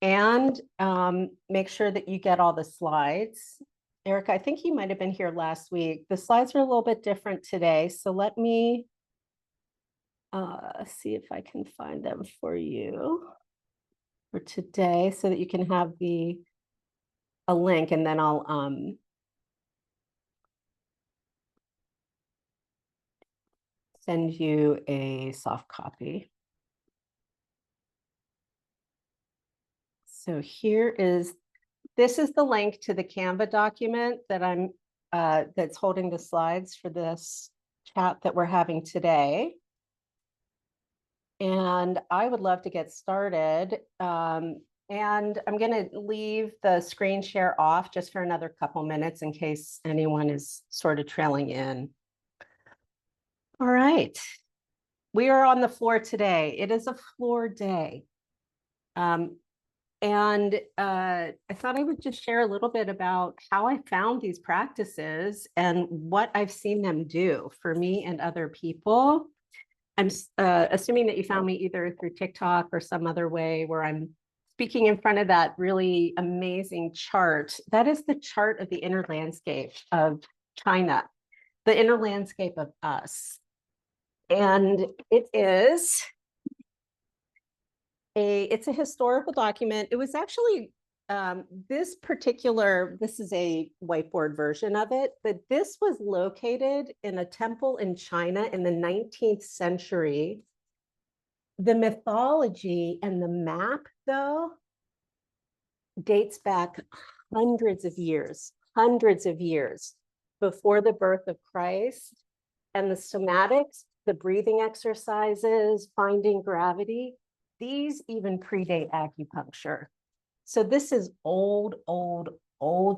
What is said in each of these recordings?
and make sure that you get all the slides. Erica, I think you might have been here last week. The slides are a little bit different today, so let me see if I can find them for you for today so that you can have a link, and then I'll send you a soft copy. So this is the link to the Canva document that that's holding the slides for this chat that we're having today. And I would love to get started. And I'm going to leave the screen share off just for another couple minutes in case anyone is sort of trailing in. All right. We are on the floor today. It is a floor day. And I thought I would just share a little bit about how I found these practices and what I've seen them do for me and other people. I'm assuming that you found me either through TikTok or some other way where I'm speaking in front of that really amazing chart. That is the chart of the inner landscape of China, the inner landscape of us. And it's a historical document. It was actually this is a whiteboard version of it, but this was located in a temple in China in the 19th century. The mythology and the map, though, dates back hundreds of years before the birth of Christ. And the somatics, the breathing exercises, finding gravity, these even predate acupuncture. So this is old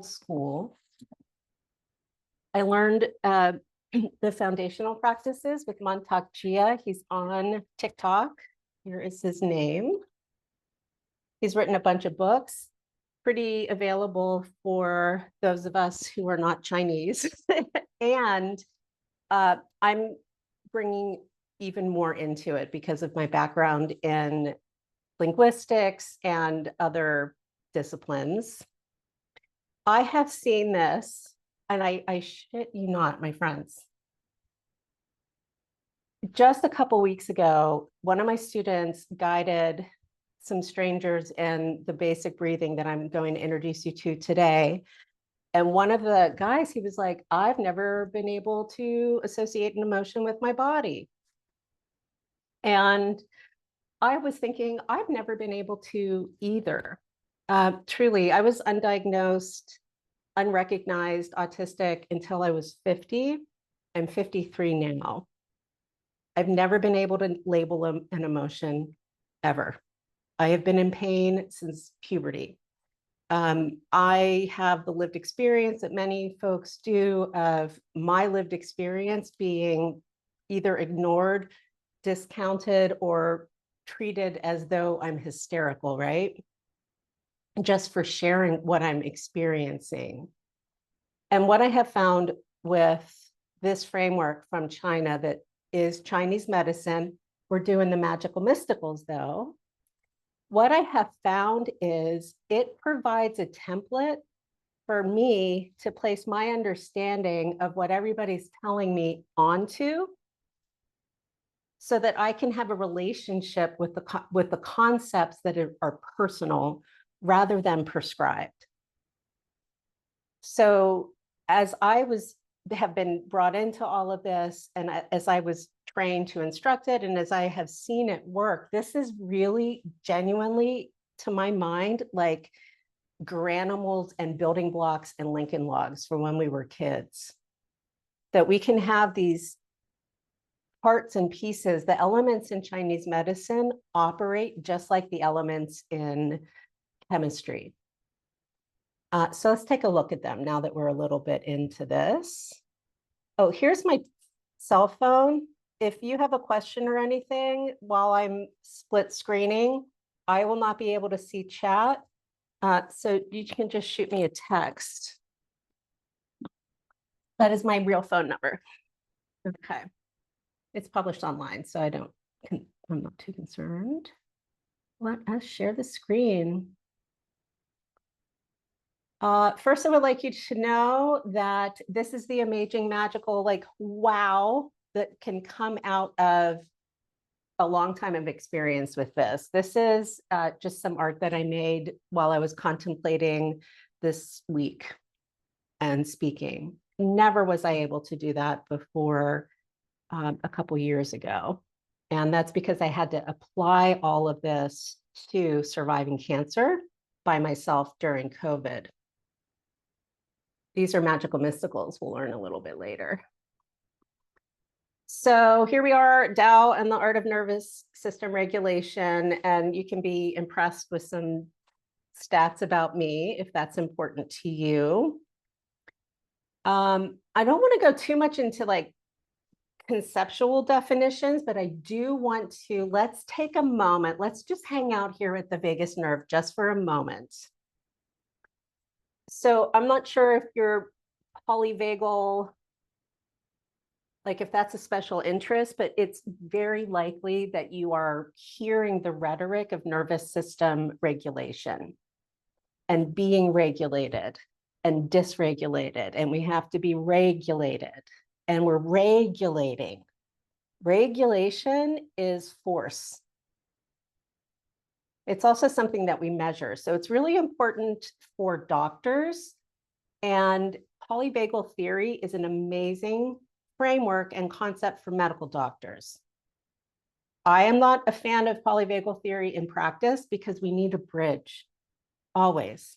school. I learned the foundational practices with Mantak Jia. He's on TikTok. Here is his name. He's written a bunch of books, pretty available for those of us who are not Chinese. And I'm bringing even more into it because of my background in linguistics and other disciplines. I have seen this, and I shit you not, my friends. Just a couple weeks ago, one of my students guided some strangers in the basic breathing that I'm going to introduce you to today. And one of the guys, he was like, I've never been able to associate an emotion with my body. And I was thinking, I've never been able to either. Truly, I was undiagnosed, unrecognized autistic until I was 50. I'm 53 now. I've never been able to label an emotion ever. I have been in pain since puberty. I have the lived experience that many folks do of my lived experience being either ignored, discounted, or treated as though I'm hysterical, right? Just for sharing what I'm experiencing. And what I have found with this framework from China that is Chinese medicine, we're doing the magical mysticals though. What I have found is it provides a template for me to place my understanding of what everybody's telling me onto, so that I can have a relationship with the concepts that are personal rather than prescribed. So as I have been brought into all of this, and as I was trained to instruct it, and as I have seen it work, this is really genuinely, to my mind, like granimals and building blocks and Lincoln logs from when we were kids. That we can have these parts and pieces. The elements in Chinese medicine operate just like the elements in chemistry. So let's take a look at them now that we're a little bit into this. Oh, here's my cell phone. If you have a question or anything while I'm split screening, I will not be able to see chat. So you can just shoot me a text. That is my real phone number. Okay. It's published online, so I'm not too concerned. Let us share the screen. First, I would like you to know that this is the amazing, magical, like, wow, that can come out of a long time of experience with this. This is just some art that I made while I was contemplating this week and speaking. Never was I able to do that before a couple years ago. And that's because I had to apply all of this to surviving cancer by myself during COVID. These are magical mysticals. We'll learn a little bit later. So here we are, Tao and the art of nervous system regulation. And you can be impressed with some stats about me if that's important to you. I don't want to go too much into like conceptual definitions, but I do want to, let's take a moment. Let's just hang out here at the vagus nerve just for a moment. So I'm not sure if you're polyvagal, like if that's a special interest, but it's very likely that you are hearing the rhetoric of nervous system regulation and being regulated and dysregulated, and we have to be regulated, and we're regulating. Regulation is force. It's also something that we measure. So it's really important for doctors. And polyvagal theory is an amazing framework and concept for medical doctors. I am not a fan of polyvagal theory in practice because we need a bridge, always.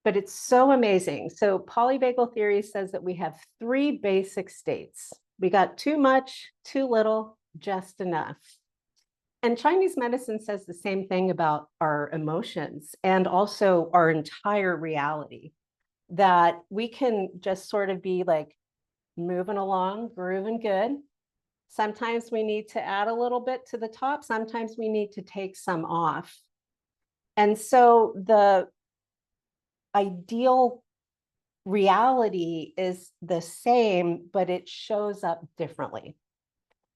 But it's so amazing. So polyvagal theory says that we have three basic states. We got too much, too little, just enough. And Chinese medicine says the same thing about our emotions and also our entire reality, that we can just sort of be like moving along, grooving good. Sometimes we need to add a little bit to the top. Sometimes we need to take some off. And so the ideal reality is the same, but it shows up differently.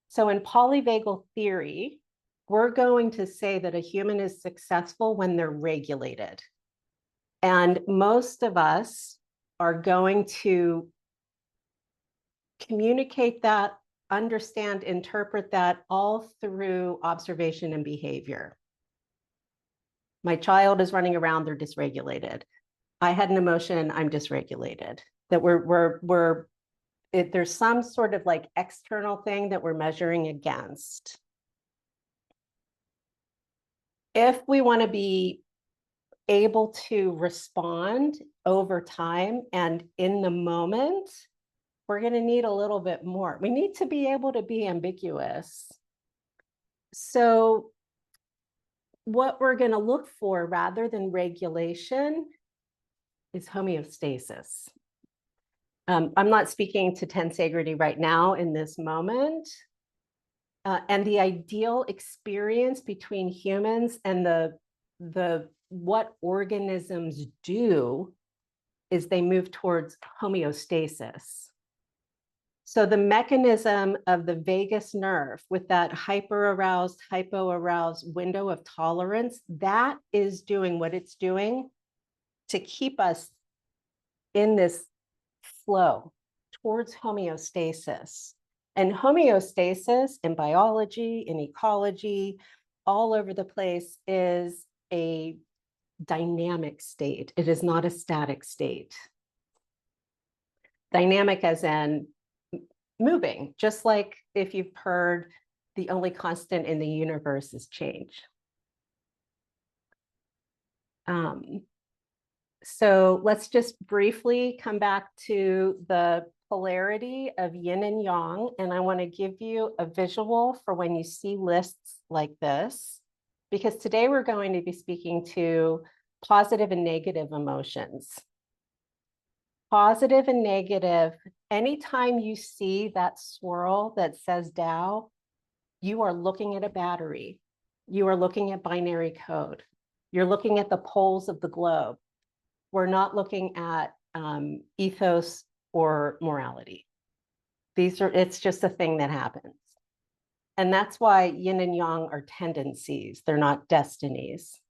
So in polyvagal theory, we're going to say that a human is successful when they're regulated. And most of us are going to communicate that, understand, interpret that all through observation and behavior. My child is running around, they're dysregulated. I had an emotion, I'm dysregulated. That there's some sort of like external thing that we're measuring against. If we want to be able to respond over time and in the moment, we're going to need a little bit more. We need to be able to be ambiguous. So what we're going to look for rather than regulation is homeostasis. I'm not speaking to tensegrity right now in this moment. And the ideal experience between humans and what organisms do is they move towards homeostasis. So the mechanism of the vagus nerve with that hyper-aroused, hypo-aroused window of tolerance, that is doing what it's doing to keep us in this flow towards homeostasis. And homeostasis in biology, in ecology, all over the place is a dynamic state. It is not a static state. Dynamic as in moving, just like if you've heard the only constant in the universe is change. So let's just briefly come back to the polarity of yin and yang. And I want to give you a visual for when you see lists like this, because today we're going to be speaking to positive and negative emotions. Positive and negative, anytime you see that swirl that says Tao, you are looking at a battery. You are looking at binary code. You're looking at the poles of the globe. We're not looking at ethos or morality. It's just a thing that happens. And that's why yin and yang are tendencies. They're not destinies.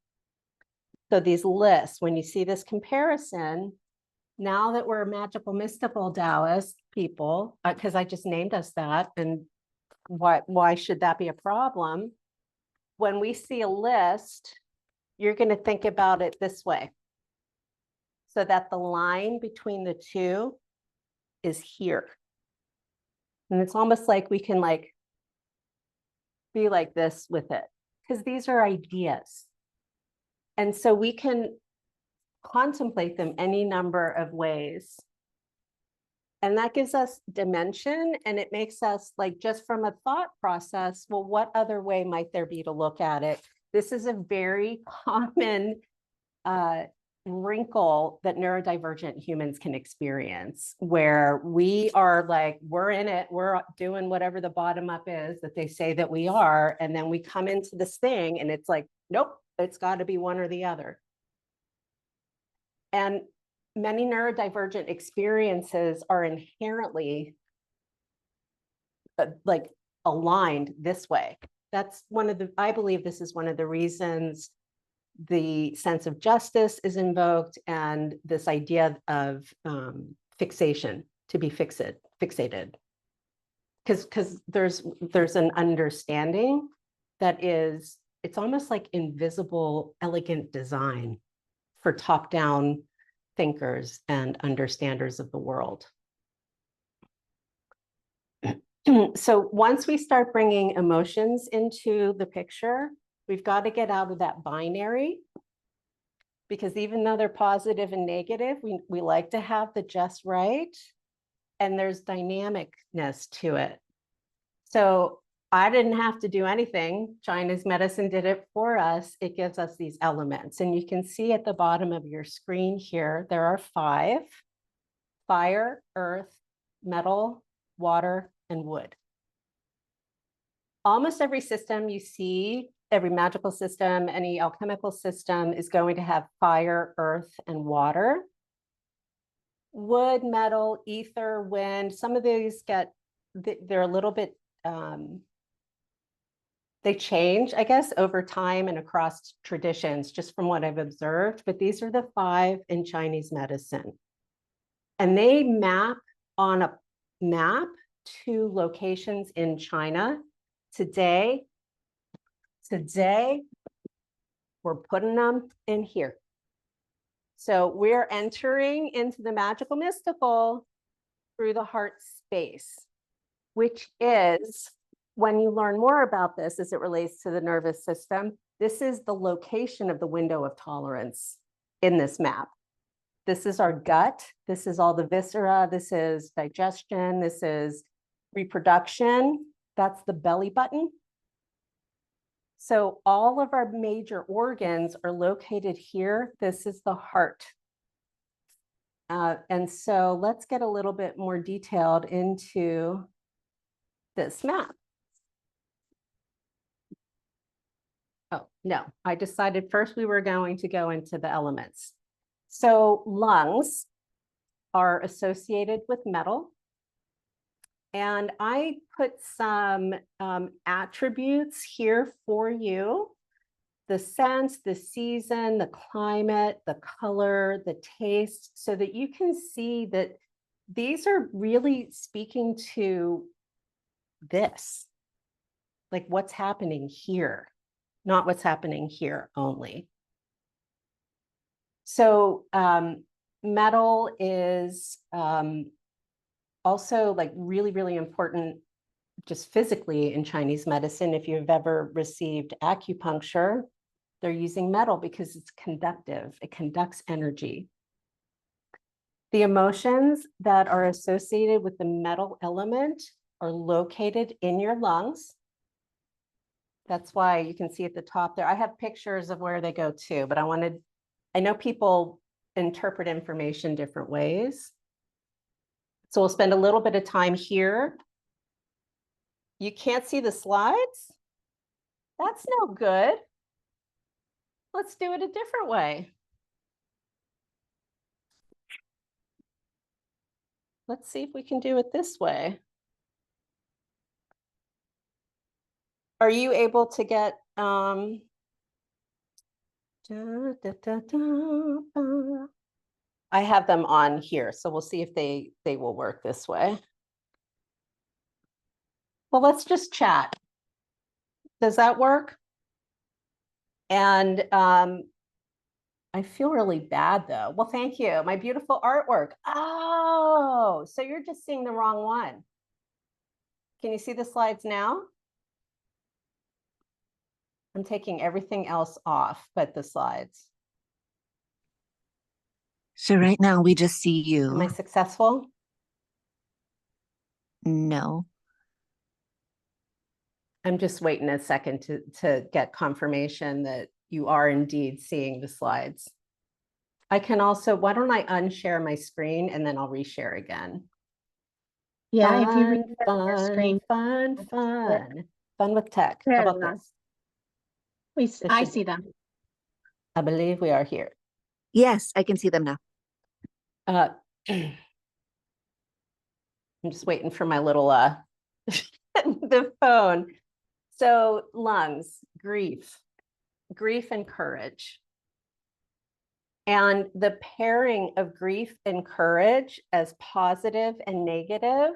So these lists, when you see this comparison, now that we're magical, mystical Taoist people, because I just named us that, and why should that be a problem? When we see a list, you're going to think about it this way, so that the line between the two is here. And it's almost like we can like be like this with it, because these are ideas. And so we can contemplate them any number of ways. And that gives us dimension, and it makes us like, just from a thought process, well, what other way might there be to look at it? This is a very common wrinkle that neurodivergent humans can experience, where we are like, we're in it, we're doing whatever the bottom up is that they say that we are. And then we come into this thing and it's like, nope, it's got to be one or the other. And many neurodivergent experiences are inherently like aligned this way. That's one of the, I believe this is one of the reasons the sense of justice is invoked, and this idea of fixation, to be fixated. Because there's an understanding that is, it's almost like invisible, elegant design for top-down thinkers and understanders of the world. So once we start bringing emotions into the picture, we've got to get out of that binary, because even though they're positive and negative, we like to have the just right, and there's dynamicness to it. So I didn't have to do anything. Chinese medicine did it for us. It gives us these elements. And you can see at the bottom of your screen here, there are 5: fire, earth, metal, water, and wood. Almost every system you see, every magical system, any alchemical system is going to have fire, earth, and water. Wood, metal, ether, wind, some of these they're a little bit, they change, I guess, over time and across traditions, just from what I've observed. But these are the 5 in Chinese medicine. And they map on a map to locations in China. Today, we're putting them in here. So we're entering into the magical mystical through the heart space, which is, when you learn more about this as it relates to the nervous system, this is the location of the window of tolerance in this map. This is our gut. This is all the viscera. This is digestion. This is reproduction. That's the belly button. So all of our major organs are located here. This is the heart. And so let's get a little bit more detailed into this map. Oh, no, I decided first we were going to go into the elements. So lungs are associated with metal. And I put some attributes here for you: the sense, the season, the climate, the color, the taste, so that you can see that these are really speaking to this, like what's happening here, not what's happening here only. So metal is also like really, really important just physically in Chinese medicine. If you've ever received acupuncture, they're using metal because it's conductive. It conducts energy. The emotions that are associated with the metal element are located in your lungs. That's why you can see at the top there, I have pictures of where they go to, but I know people interpret information different ways. So we'll spend a little bit of time here. You can't see the slides? That's no good. Let's do it a different way. Let's see if we can do it this way. Are you able to get Da, da, da, da, da. I have them on here, so we'll see if they will work this way. Well, let's just chat. Does that work? And I feel really bad though. Well, thank you. My beautiful artwork. Oh, so you're just seeing the wrong one. Can you see the slides now? I'm taking everything else off but the slides. So right now we just see Am I you. successful? No. I'm just waiting a second to get confirmation that you are indeed seeing the slides. I can also, why don't I unshare my screen and then I'll reshare again. Yeah, if you Fun, read your screen, fun with tech. How there about they are. this? I see them. I believe we are here. Yes, I can see them now. I'm just waiting for my little the phone. So lungs, grief and courage. And the pairing of grief and courage as positive and negative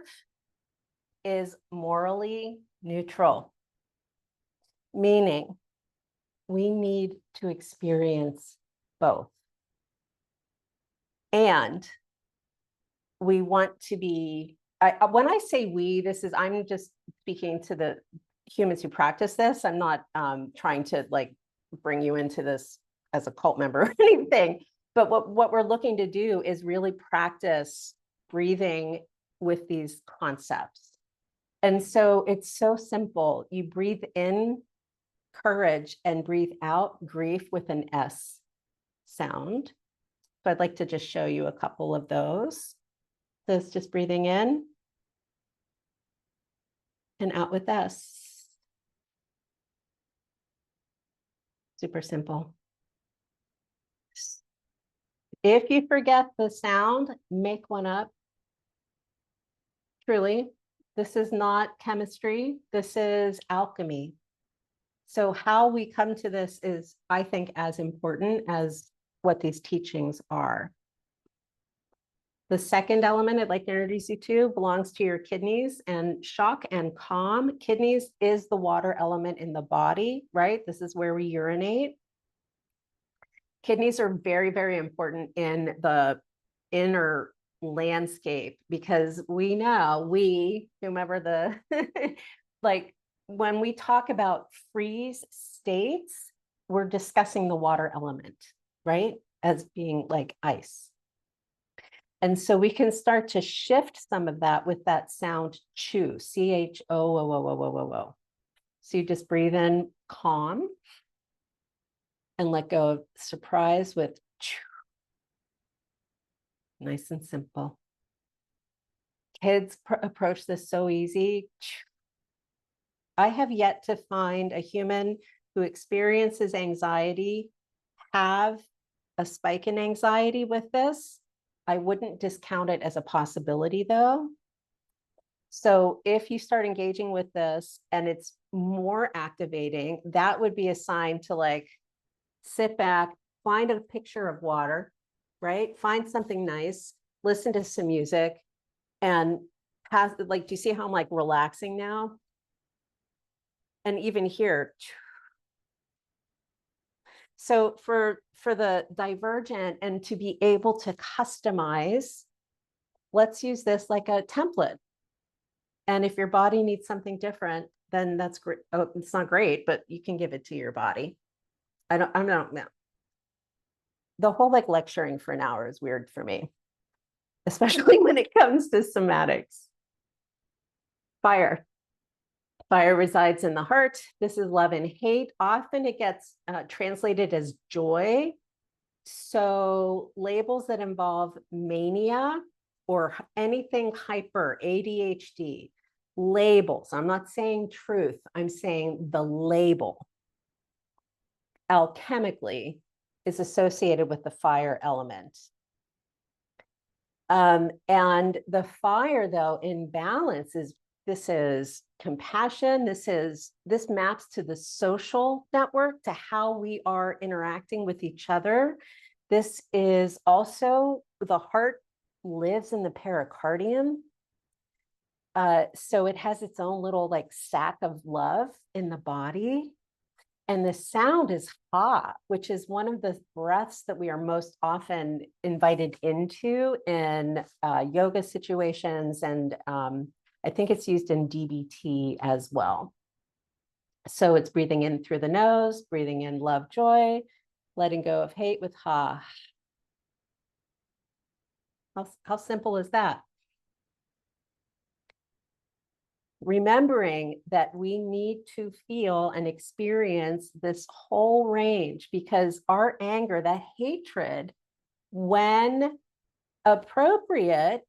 is morally neutral, meaning we need to experience both. And we want to be, when I say we, I'm just speaking to the humans who practice this. I'm not trying to like bring you into this as a cult member or anything. But what we're looking to do is really practice breathing with these concepts. And so it's so simple. You breathe in courage and breathe out grief with an S sound. So I'd like to just show you a couple of those. So it's just breathing in and out with S. Super simple. If you forget the sound, make one up. Truly, this is not chemistry. This is alchemy. So how we come to this is, I think, as important as what these teachings are. The second element I'd like to introduce you to belongs to your kidneys, and shock and calm. Kidneys is the water element in the body, right? This is where we urinate. Kidneys are very, very important in the inner landscape because we know, whomever the, like when we talk about freeze states, we're discussing the water element, right? As being like ice. And so we can start to shift some of that with that sound chew, C-H-O-O-O-O-O-O. So you just breathe in calm and let go of surprise with chew. Nice and simple. Kids approach this so easy. I have yet to find a human who experiences anxiety have a spike in anxiety with this. I wouldn't discount it as a possibility though. So if you start engaging with this and it's more activating, that would be a sign to like sit back, find a picture of water, right? Find something nice, listen to some music, and pass, like, do you see how I'm like relaxing now? And even here. So for the divergent and to be able to customize, let's use this like a template. And if your body needs something different, then that's great. Oh, it's not great, but you can give it to your body. I don't know. The whole like lecturing for an hour is weird for me, especially when it comes to somatics. Fire. Fire resides in the heart. This is love and hate. Often it gets translated as joy. So labels that involve mania or anything hyper, ADHD, labels. I'm not saying truth. I'm saying the label alchemically is associated with the fire element. And the fire, though, in balance this is compassion. This maps to the social network, to how we are interacting with each other. This is also, the heart lives in the pericardium. So it has its own little like sack of love in the body. And the sound is ha, which is one of the breaths that we are most often invited into in yoga situations. And I think it's used in DBT as well. So it's breathing in through the nose, breathing in love, joy, letting go of hate with ha. How simple is that? Remembering that we need to feel and experience this whole range, because our anger, that hatred, when appropriate,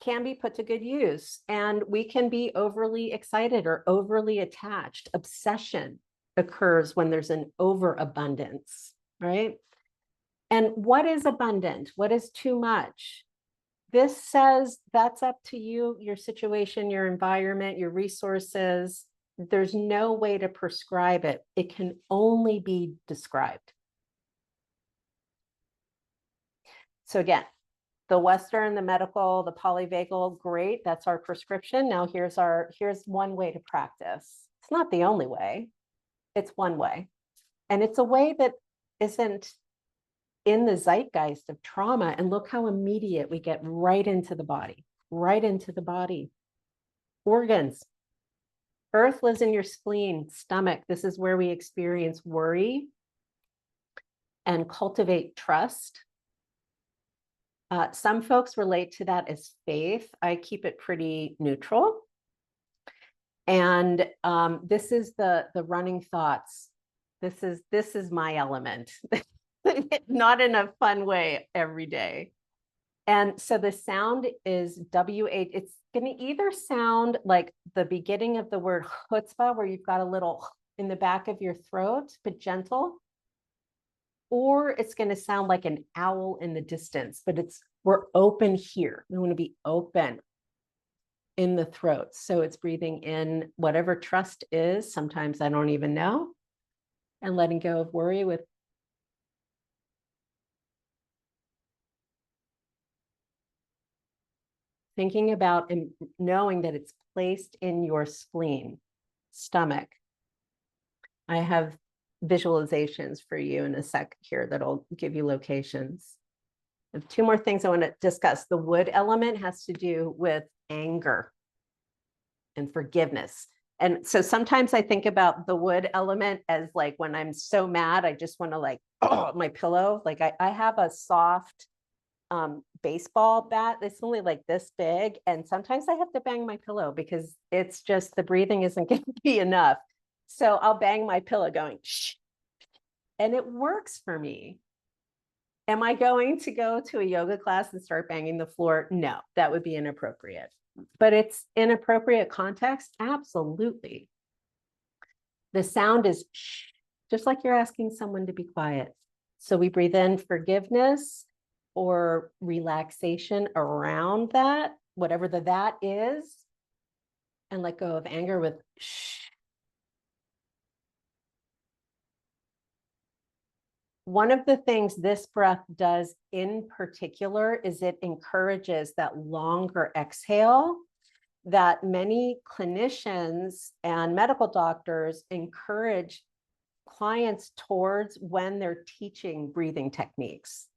can be put to good use. And we can be overly excited or overly attached. Obsession occurs when there's an overabundance, right? And what is abundant? What is too much? This says that's up to you, your situation, your environment, your resources. There's no way to prescribe it. It can only be described. So again, the Western, the medical, the polyvagal, great. That's our prescription. Now here's one way to practice. It's not the only way. It's one way. And it's a way that isn't in the zeitgeist of trauma. And look how immediate we get right into the body, right into the body. Organs. Earth lives in your spleen, stomach. This is where we experience worry and cultivate trust. Some folks relate to that as faith. I keep it pretty neutral. And this is the running thoughts. This is my element. Not in a fun way every day. And so the sound is W8. It's going to either sound like the beginning of the word chutzpah, where you've got a little in the back of your throat, but gentle, or it's going to sound like an owl in the distance, but we're open here. We want to be open in the throat. So it's breathing in whatever trust is. Sometimes I don't even know. And letting go of worry with thinking about and knowing that it's placed in your spleen, stomach. I have visualizations for you in a sec here that'll give you locations. I have two more things I want to discuss. The wood element has to do with anger and forgiveness. And so sometimes I think about the wood element as like when I'm so mad, I just want to like, oh, my pillow. Like I have a soft baseball bat that's only like this big. And sometimes I have to bang my pillow because it's just the breathing isn't going to be enough. So I'll bang my pillow going, shh, and it works for me. Am I going to go to a yoga class and start banging the floor? No, that would be inappropriate. But it's inappropriate context? Absolutely. The sound is shh, just like you're asking someone to be quiet. So we breathe in forgiveness or relaxation around that, whatever that is, and let go of anger with shh. One of the things this breath does in particular is it encourages that longer exhale that many clinicians and medical doctors encourage clients towards when they're teaching breathing techniques.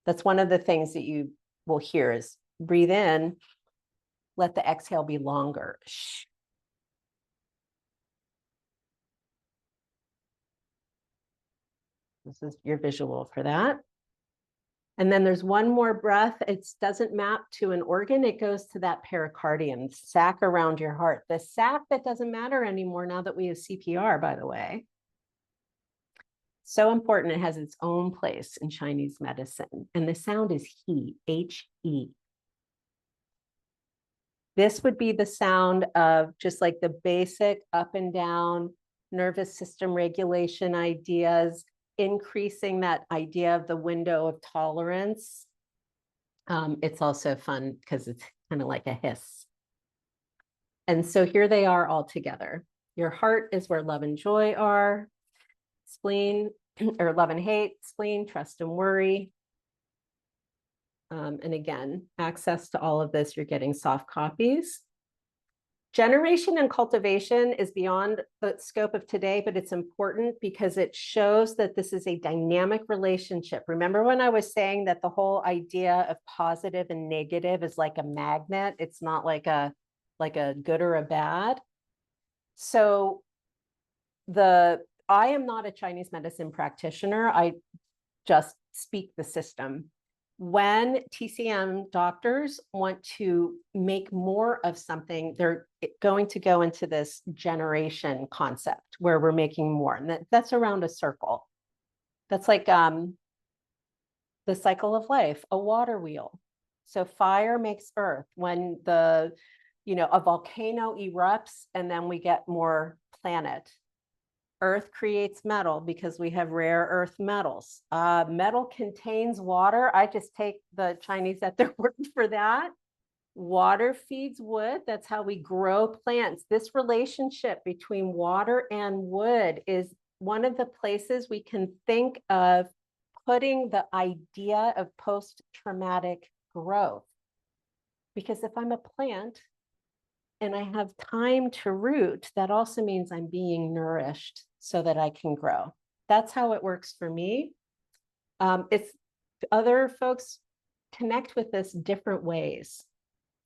That's one of the things that you will hear is breathe in, let the exhale be longer. Shh. This is your visual for that. And then there's one more breath. It doesn't map to an organ. It goes to that pericardium, sac around your heart. The sac that doesn't matter anymore now that we have CPR, by the way. So important. It has its own place in Chinese medicine. And the sound is he, H-E. This would be the sound of just like the basic up and down nervous system regulation ideas, increasing that idea of the window of tolerance. It's also fun because it's kind of like a hiss. And so here they are all together. Your heart is where love and joy are, spleen, or love and hate, spleen, trust and worry. And again, access to all of this, you're getting soft copies. Generation and cultivation is beyond the scope of today, but it's important because it shows that this is a dynamic relationship. Remember when I was saying that the whole idea of positive and negative is like a magnet? It's not like a good or a bad. So I am not a Chinese medicine practitioner. I just speak the system. When TCM doctors want to make more of something, they're going to go into this generation concept where we're making more. And that's around a circle. That's like the cycle of life, a water wheel. So fire makes earth. When a volcano erupts and then we get more planet. Earth creates metal because we have rare earth metals. Metal contains water. I just take the Chinese at their word for that. Water feeds wood. That's how we grow plants. This relationship between water and wood is one of the places we can think of putting the idea of post-traumatic growth. Because if I'm a plant, and I have time to root, that also means I'm being nourished so that I can grow. That's how it works for me. It's other folks connect with this different ways.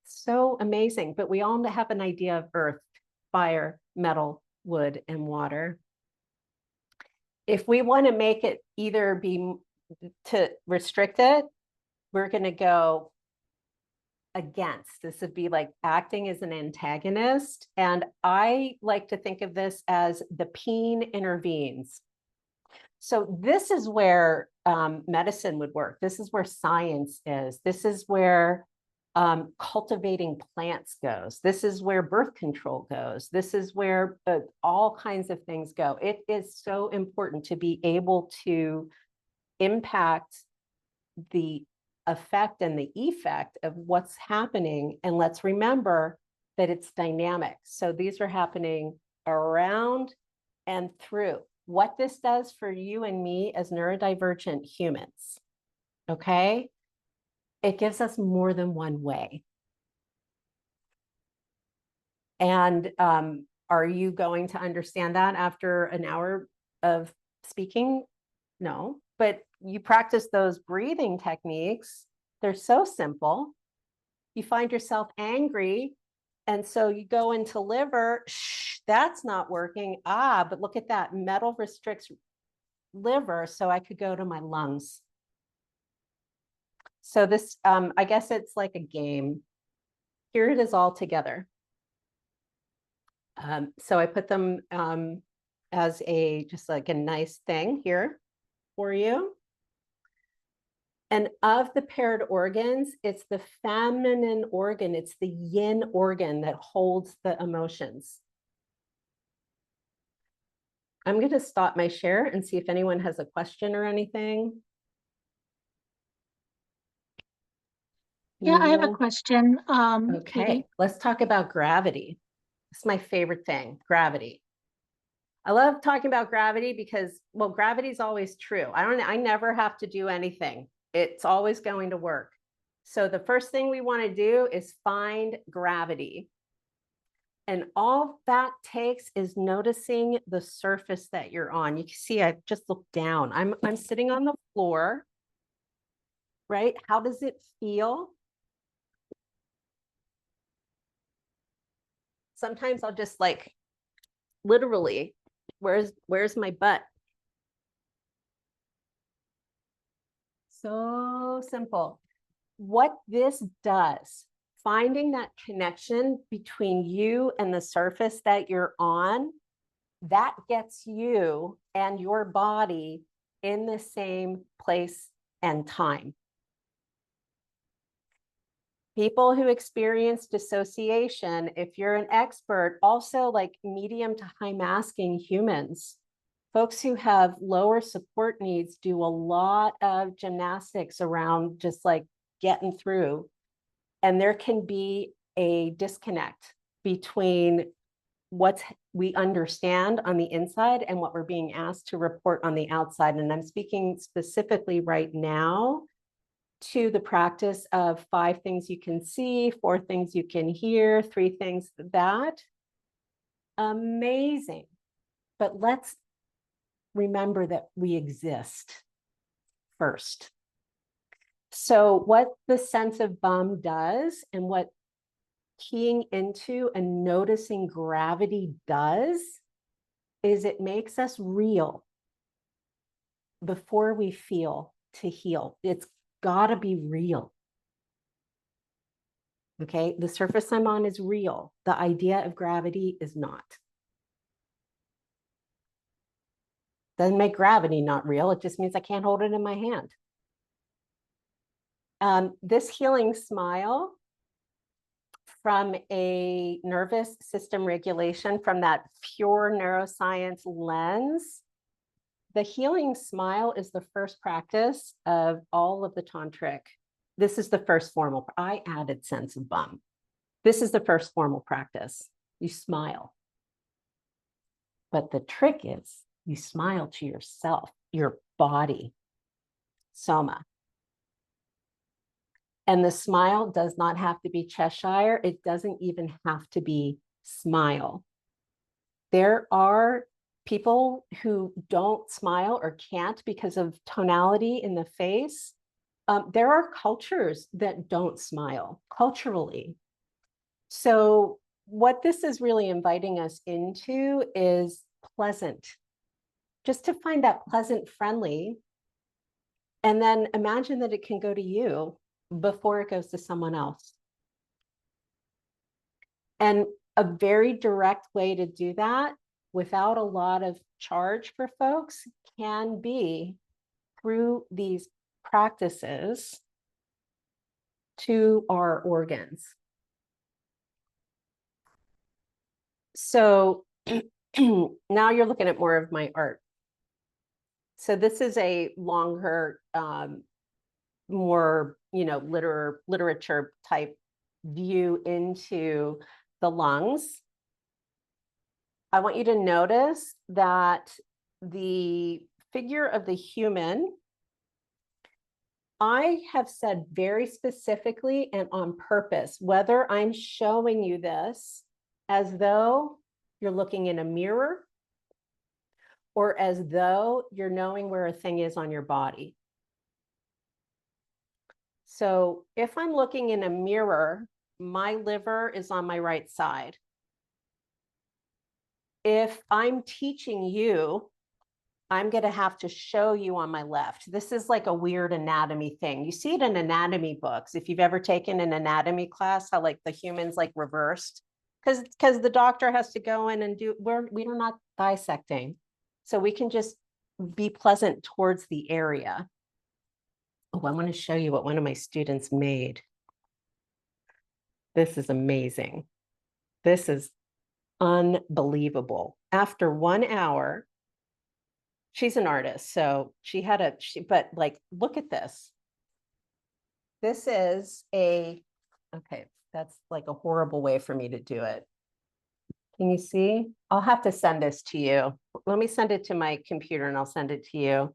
So amazing, but we all have an idea of earth, fire, metal, wood, and water. If we want to make it either be to restrict it, we're going to go against. This would be like acting as an antagonist. And I like to think of this as the peen intervenes. So this is where medicine would work. This is where science is. This is where cultivating plants goes. This is where birth control goes. This is where all kinds of things go. It is so important to be able to impact the effect and the effect of what's happening. And let's remember that it's dynamic. So these are happening around and through. What this does for you and me as neurodivergent humans, okay? It gives us more than one way. And are you going to understand that after an hour of speaking? No, but you practice those breathing techniques. They're so simple. You find yourself angry. And so you go into liver, that's not working. But look at that, metal restricts liver, so I could go to my lungs. So this, I guess it's like a game. Here it is all together. So I put them as just like a nice thing here for you. And of the paired organs, it's the feminine organ, it's the yin organ that holds the emotions. I'm going to stop my share and see if anyone has a question or anything. Yeah, I have a question. Okay, Katie. let's talk about gravity. It's my favorite thing, gravity. I love talking about gravity because, well, gravity is always true. I never have to do anything. It's always going to work. So the first thing we want to do is find gravity. And all that takes is noticing the surface that you're on. You can see I just looked down. I'm sitting on the floor, right? How does it feel? Sometimes I'll just like literally, where's my butt? So simple. What this does, finding that connection between you and the surface that you're on, that gets you and your body in the same place and time. People who experience dissociation, if you're an expert, also like medium to high masking humans, folks who have lower support needs do a lot of gymnastics around just like getting through. And there can be a disconnect between what we understand on the inside and what we're being asked to report on the outside. And I'm speaking specifically right now to the practice of 5 things you can see, 4 things you can hear, 3 things that. Amazing. But let's remember that we exist first. So what the sense of bum does, and what keying into and noticing gravity does, is it makes us real before we feel to heal. It's gotta be real. Okay, the surface I'm on is real. The idea of gravity is not. Doesn't make gravity not real. It just means I can't hold it in my hand. This healing smile from a nervous system regulation, from that pure neuroscience lens, the healing smile is the first practice of all of the tantric. This is the first formal. I added sense of bum. This is the first formal practice. You smile. But the trick is you smile to yourself, your body, soma. And the smile does not have to be Cheshire. It doesn't even have to be smile. There are people who don't smile or can't because of tonality in the face. There are cultures that don't smile culturally. So what this is really inviting us into is pleasant, just to find that pleasant, friendly, and then imagine that it can go to you before it goes to someone else. And a very direct way to do that without a lot of charge for folks can be through these practices to our organs. So now you're looking at more of my art. So this is a longer, more, literature type view into the lungs. I want you to notice that the figure of the human, I have said very specifically and on purpose, whether I'm showing you this as though you're looking in a mirror or as though you're knowing where a thing is on your body. So if I'm looking in a mirror, my liver is on my right side. If I'm teaching you, I'm going to have to show you on my left. This is like a weird anatomy thing. You see it in anatomy books. If you've ever taken an anatomy class, how like the human's like reversed, because the doctor has to go in and we're not dissecting. So we can just be pleasant towards the area. Oh, I want to show you what one of my students made. This is amazing. This is unbelievable. After 1 hour, she's an artist, so but like, look at this. This is okay, that's like a horrible way for me to do it. Can you see? I'll have to send this to you. Let me send it to my computer and I'll send it to you.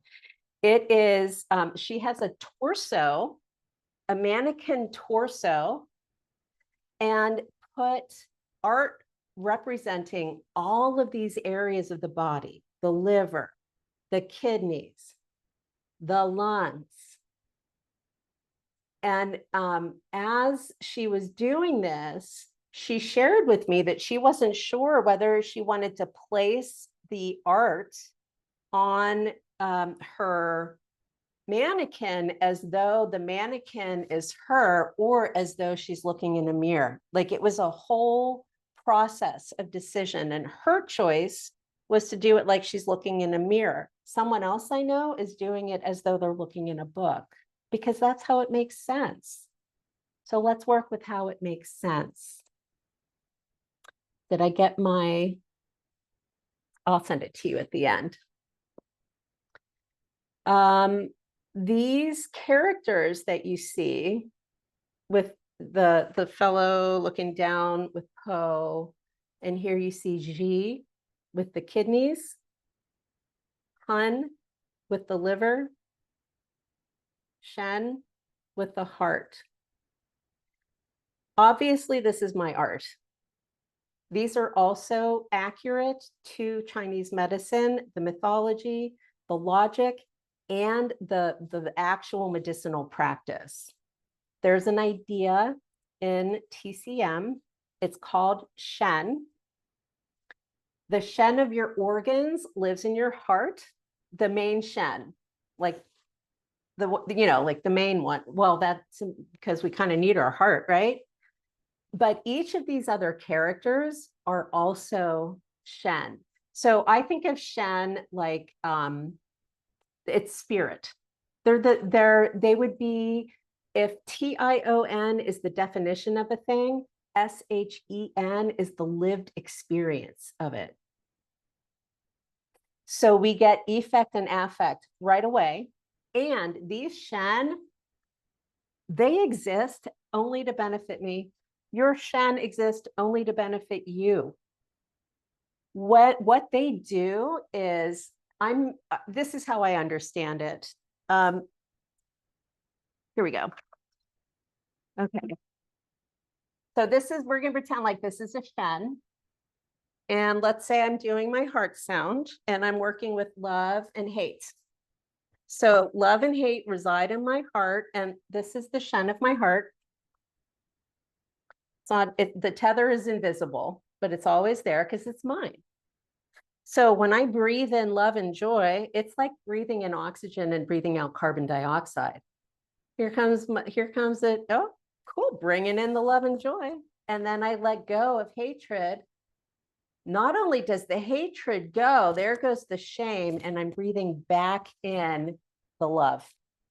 It is, she has a torso, a mannequin torso, and put art representing all of these areas of the body, the liver, the kidneys, the lungs. And as she was doing this, she shared with me that she wasn't sure whether she wanted to place the art on her mannequin as though the mannequin is her, or as though she's looking in a mirror. Like, it was a whole process of decision, and her choice was to do it like she's looking in a mirror. Someone else I know is doing it as though they're looking in a book, because that's how it makes sense. So let's work with how it makes sense. Did I get I'll send it to you at the end. These characters that you see with the fellow looking down with Po, and here you see Ji with the kidneys, Han with the liver, Shen with the heart. Obviously, this is my art. These are also accurate to Chinese medicine, the mythology, the logic, and the actual medicinal practice. There's an idea in TCM. It's called Shen. The Shen of your organs lives in your heart, the main Shen, like like the main one. Well, that's because we kind of need our heart, right? But each of these other characters are also Shen. So I think of Shen like it's spirit. They would be, if TION is the definition of a thing, SHEN is the lived experience of it. So we get effect and affect right away. And these Shen, they exist only to benefit me. Your Shen exists only to benefit you. What they do is, this is how I understand it. Here we go. Okay. So we're going to pretend like this is a Shen. And let's say I'm doing my heart sound and I'm working with love and hate. So love and hate reside in my heart, and this is the Shen of my heart. It's not, the tether is invisible, but it's always there because it's mine. So when I breathe in love and joy, it's like breathing in oxygen and breathing out carbon dioxide. Here comes it. Oh, cool, bringing in the love and joy. And then I let go of hatred. Not only does the hatred go, there goes the shame, and I'm breathing back in the love.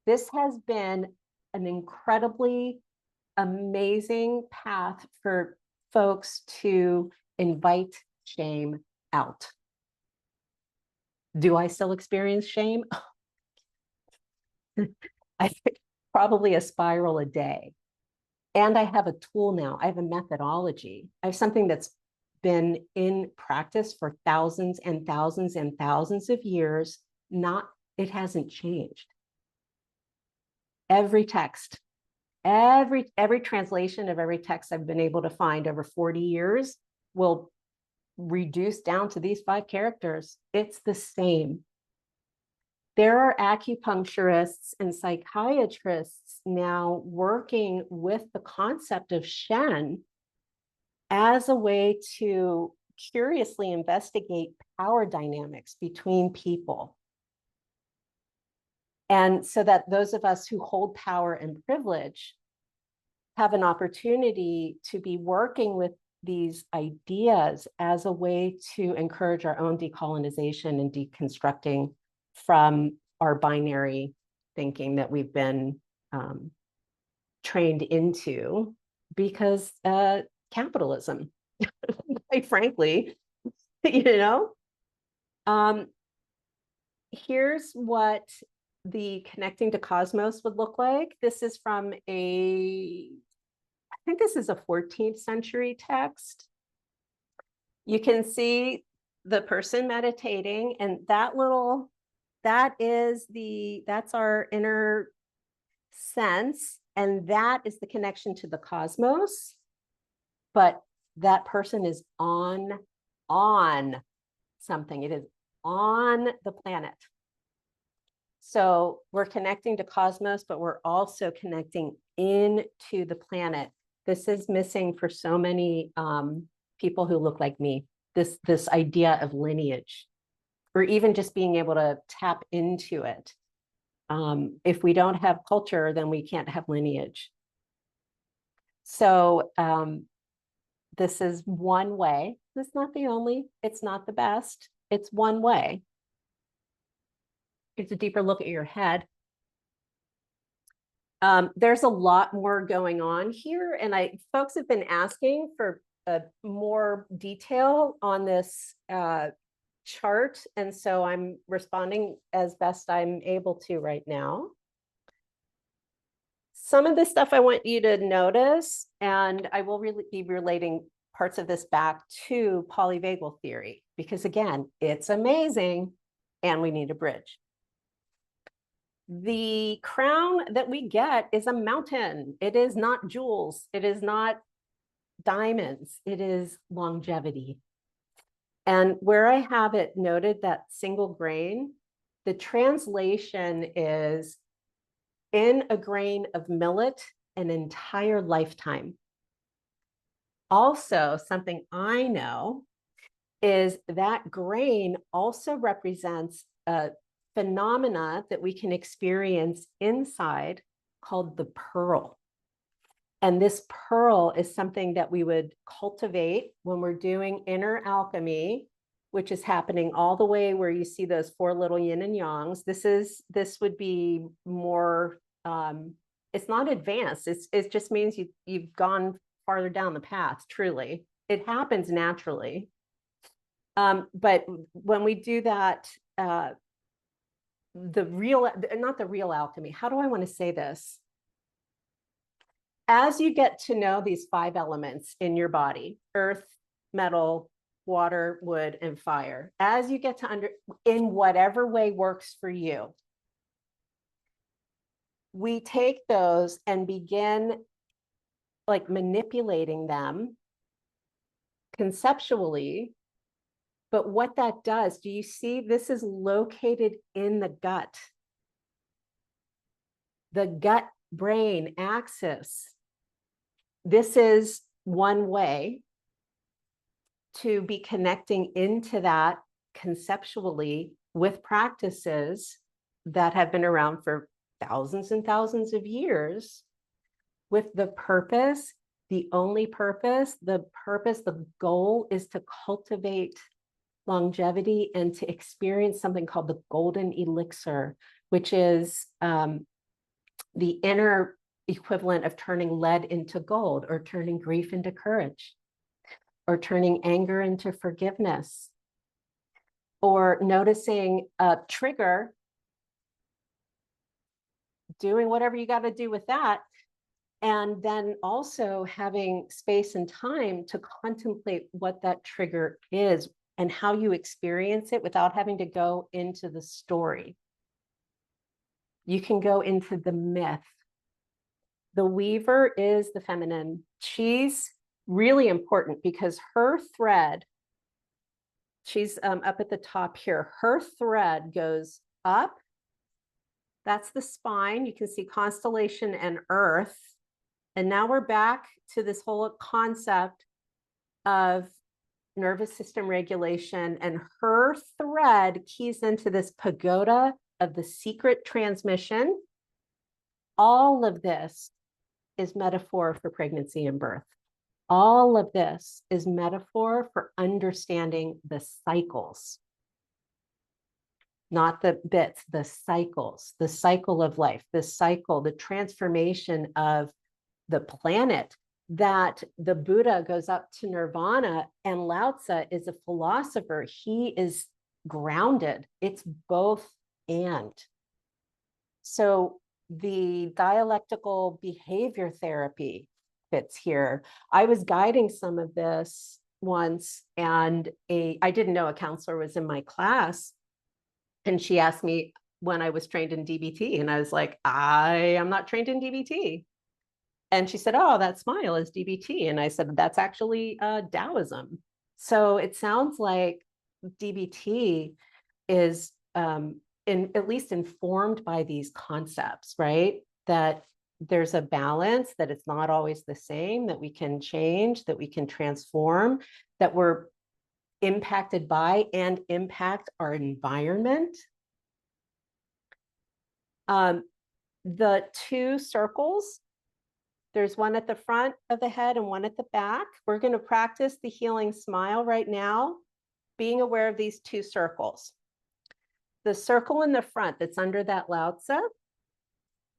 This has been an incredibly amazing path for folks to invite shame out. Do I still experience shame? I think probably a spiral a day. And I have a tool now. I have a methodology. I have something that's been in practice for thousands and thousands and thousands of years. It hasn't changed. Every text, every translation of every text I've been able to find over 40 years will reduce down to these 5 characters. It's the same. There are acupuncturists and psychiatrists now working with the concept of Shen as a way to curiously investigate power dynamics between people. And so that those of us who hold power and privilege have an opportunity to be working with these ideas as a way to encourage our own decolonization and deconstructing from our binary thinking that we've been trained into because capitalism, quite frankly, here's what the connecting to cosmos would look like. This is from I think this is a 14th century text. You can see the person meditating, and that's our inner sense, and that is the connection to the cosmos. But that person is on something. It is on the planet. So we're connecting to cosmos, but we're also connecting into the planet. This is missing for so many people who look like me, this idea of lineage, or even just being able to tap into it. If we don't have culture, then we can't have lineage. So this is one way. It's not the only, it's not the best. It's one way. It's a deeper look at your head. There's a lot more going on here, and folks have been asking for more detail on this chart, and so I'm responding as best I'm able to right now. some of this stuff I want you to notice, and I will really be relating parts of this back to polyvagal theory, because again, it's amazing and we need a bridge. The crown that we get is a mountain. It is not jewels. It is not diamonds. It is longevity. And where I have it noted, that single grain, the translation is in a grain of millet an entire lifetime. Also, something I know is that grain also represents a phenomena that we can experience inside called the pearl. And this pearl is something that we would cultivate when we're doing inner alchemy, which is happening all the way where you see those four little yin and yangs. This would be more, it's not advanced. It just means you've gone farther down the path, truly. It happens naturally. But when we do that, not the real alchemy, how do I want to say this? As you get to know these 5 elements in your body, earth, metal, water, wood, and fire, as you get to in whatever way works for you, we take those and begin like manipulating them conceptually. But what that does, do you see this is located in the gut brain axis? This is one way to be connecting into that conceptually with practices that have been around for thousands and thousands of years, with the purpose, the only purpose, the goal is to cultivate longevity and to experience something called the golden elixir, which is the inner equivalent of turning lead into gold, or turning grief into courage, or turning anger into forgiveness, or noticing a trigger, doing whatever you got to do with that, and then also having space and time to contemplate what that trigger is and how you experience it without having to go into the story. You can go into the myth. The weaver is the feminine. She's really important because her thread, she's up at the top here, her thread goes up. That's the spine. You can see constellation and earth. And now we're back to this whole concept of nervous system regulation, and her thread keys into this pagoda of the secret transmission. All of this is metaphor for pregnancy and birth. All of this is metaphor for understanding the cycles, not the bits, the cycles, the cycle of life, the cycle, the transformation of the planet, that the Buddha goes up to nirvana, and Lao Tzu is a philosopher. He is grounded. It's both and. So the dialectical behavior therapy fits here. I was guiding some of this once, and I didn't know a counselor was in my class. And she asked me when I was trained in DBT. And I was like, I am not trained in DBT. And she said, oh, that smile is DBT. And I said, that's actually Taoism. So it sounds like DBT is at least informed by these concepts, right? That there's a balance, that it's not always the same, that we can change, that we can transform, that we're impacted by and impact our environment. The 2 circles, there's one at the front of the head and one at the back. We're going to practice the healing smile right now, being aware of these 2 circles. The circle in the front that's under that Lao Tzu,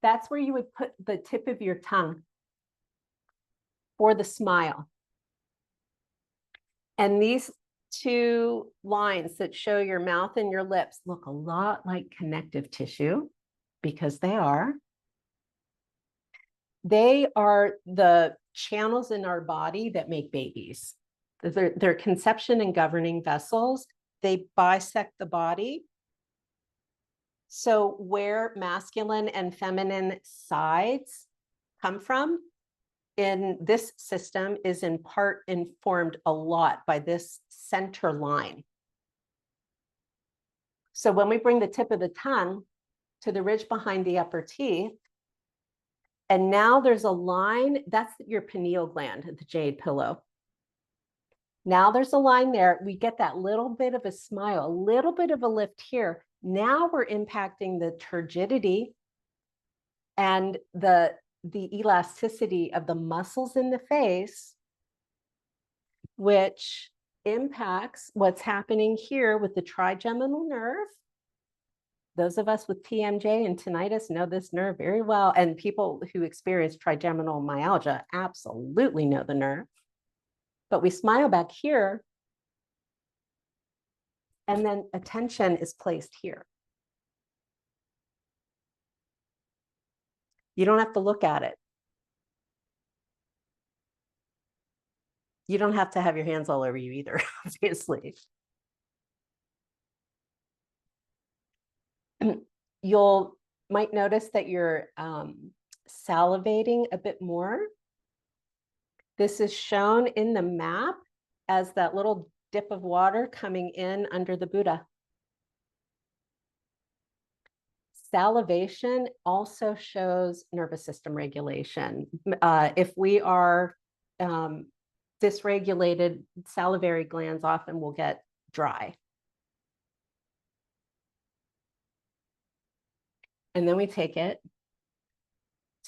that's where you would put the tip of your tongue for the smile. And these 2 lines that show your mouth and your lips look a lot like connective tissue, because they are. They are the channels in our body that make babies. They're conception and governing vessels. They bisect the body. So where masculine and feminine sides come from in this system is in part informed a lot by this center line. So when we bring the tip of the tongue to the ridge behind the upper teeth, and now there's a line, that's your pineal gland, the jade pillow. Now there's a line there. We get that little bit of a smile, a little bit of a lift here. Now we're impacting the turgidity and the elasticity of the muscles in the face, which impacts what's happening here with the trigeminal nerve. Those of us with TMJ and tinnitus know this nerve very well. And people who experience trigeminal myalgia absolutely know the nerve. But we smile back here, and then attention is placed here. You don't have to look at it. You don't have to have your hands all over you either, obviously. You'll might notice that you're salivating a bit more. This is shown in the map as that little dip of water coming in under the Buddha. Salivation also shows nervous system regulation. If we are dysregulated, salivary glands often will get dry. And then we take it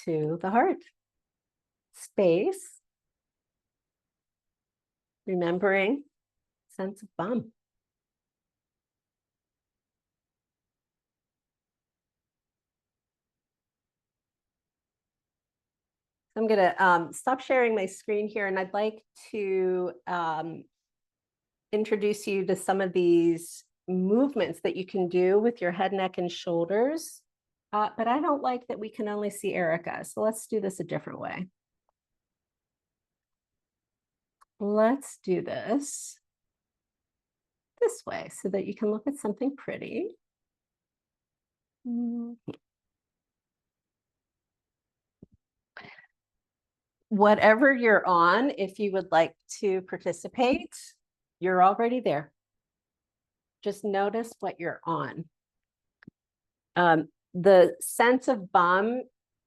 to the heart space, remembering sense of bum. I'm going to stop sharing my screen here, and I'd like to introduce you to some of these movements that you can do with your head, neck, and shoulders. But I don't like that we can only see Erica, so let's do this a different way. Let's do this way so that you can look at something pretty. Whatever you're on, if you would like to participate, you're already there. Just notice what you're on. The sense of bum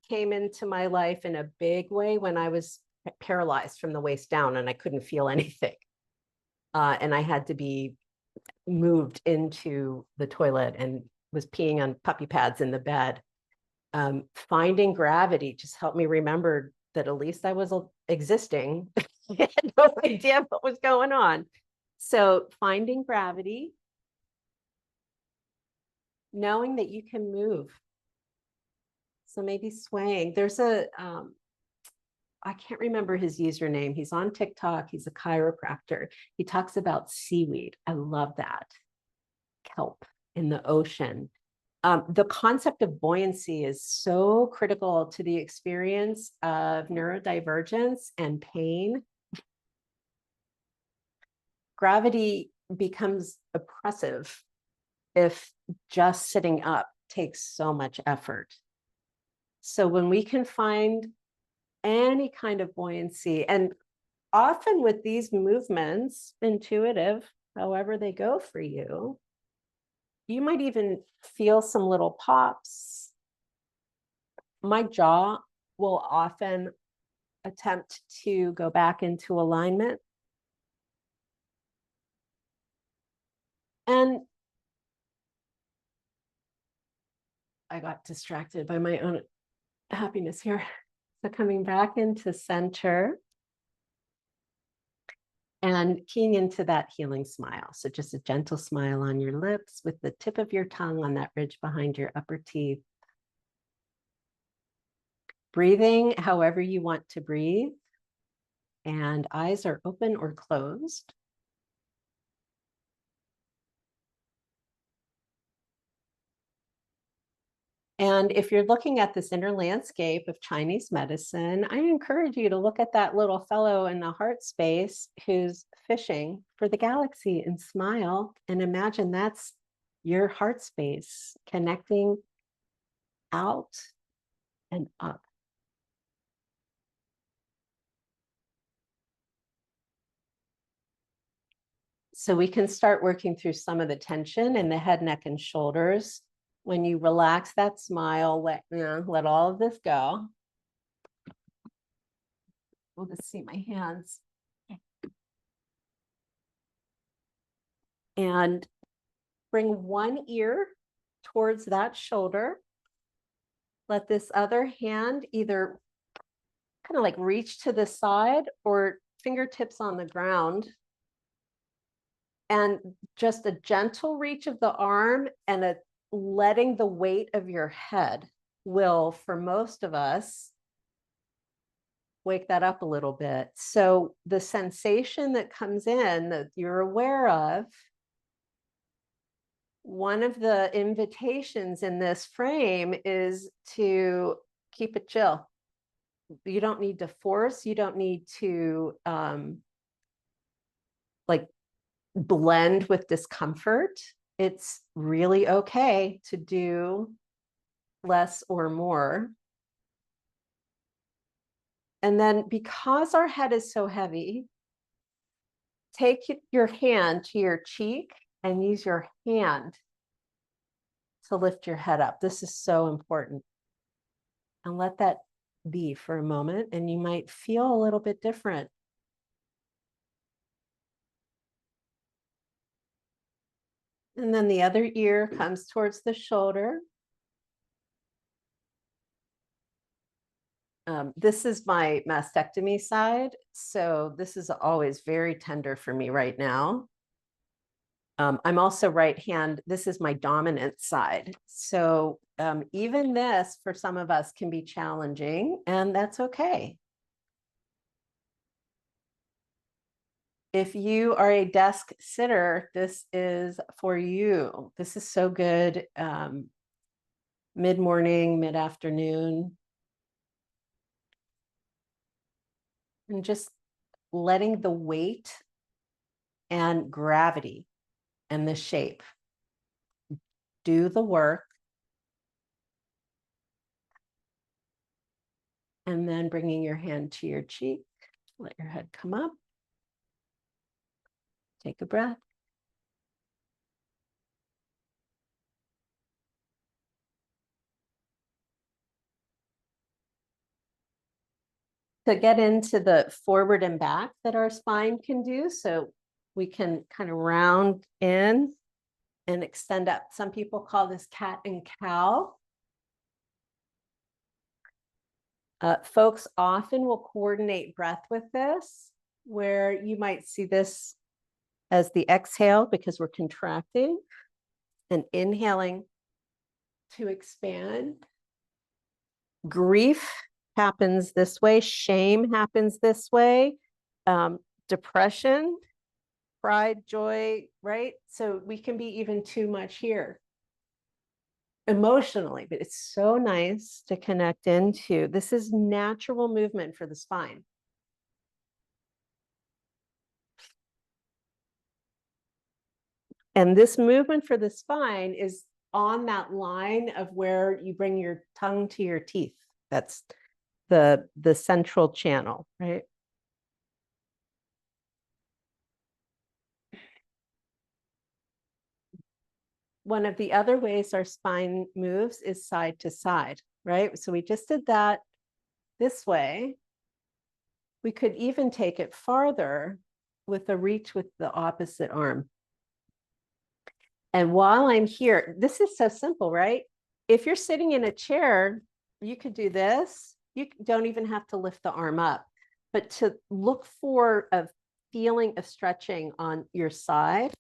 came into my life in a big way when I was paralyzed from the waist down and I couldn't feel anything. And I had to be moved into the toilet and was peeing on puppy pads in the bed. Finding gravity just helped me remember that at least I was existing. I had no idea what was going on. So finding gravity, knowing that you can move. So maybe swaying. There's a, I can't remember his username. He's on TikTok. He's a chiropractor. He talks about seaweed. I love that. Kelp in the ocean. The concept of buoyancy is so critical to the experience of neurodivergence and pain. Gravity becomes oppressive if just sitting up takes so much effort. So when we can find any kind of buoyancy, and often with these movements, intuitive, however they go for you, you might even feel some little pops. My jaw will often attempt to go back into alignment. And I got distracted by my own happiness here. So coming back into center and keying into that healing smile. So just a gentle smile on your lips with the tip of your tongue on that ridge behind your upper teeth. Breathing however you want to breathe. And eyes are open or closed. And if you're looking at this inner landscape of Chinese medicine, I encourage you to look at that little fellow in the heart space who's fishing for the galaxy and smile and imagine that's your heart space connecting out and up. So we can start working through some of the tension in the head, neck, and shoulders. When you relax that smile, let all of this go. We'll just see my hands. And bring one ear towards that shoulder. Let this other hand either kind of like reach to the side or fingertips on the ground. And just a gentle reach of the arm and a letting the weight of your head will, for most of us, wake that up a little bit. So the sensation that comes in that you're aware of, one of the invitations in this frame is to keep it chill. You don't need to force, you don't need to like blend with discomfort. It's really okay to do less or more. And then because our head is so heavy, take your hand to your cheek and use your hand to lift your head up. This is so important. And let that be for a moment, and you might feel a little bit different. And then the other ear comes towards the shoulder. This is my mastectomy side, so this is always very tender for me right now. I'm also right hand. This is my dominant side. So even this, for some of us, can be challenging, and that's okay. If you are a desk sitter, this is for you. This is so good. Mid-morning, mid-afternoon. And just letting the weight and gravity and the shape do the work. And then bringing your hand to your cheek, let your head come up. Take a breath. To get into the forward and back that our spine can do, so we can kind of round in and extend up. Some people call this cat and cow. Folks often will coordinate breath with this, where you might see this as the exhale because we're contracting and inhaling to expand. Grief happens this way, shame happens this way, depression, pride, joy, right? So we can be even too much here emotionally, but it's so nice to connect into. This is natural movement for the spine. And this movement for the spine is on that line of where you bring your tongue to your teeth. That's the central channel, right? One of the other ways our spine moves is side to side, right? So we just did that this way. We could even take it farther with a reach with the opposite arm. And while I'm here, this is so simple, right? If you're sitting in a chair, you could do this. You don't even have to lift the arm up, but to look for a feeling of stretching on your side.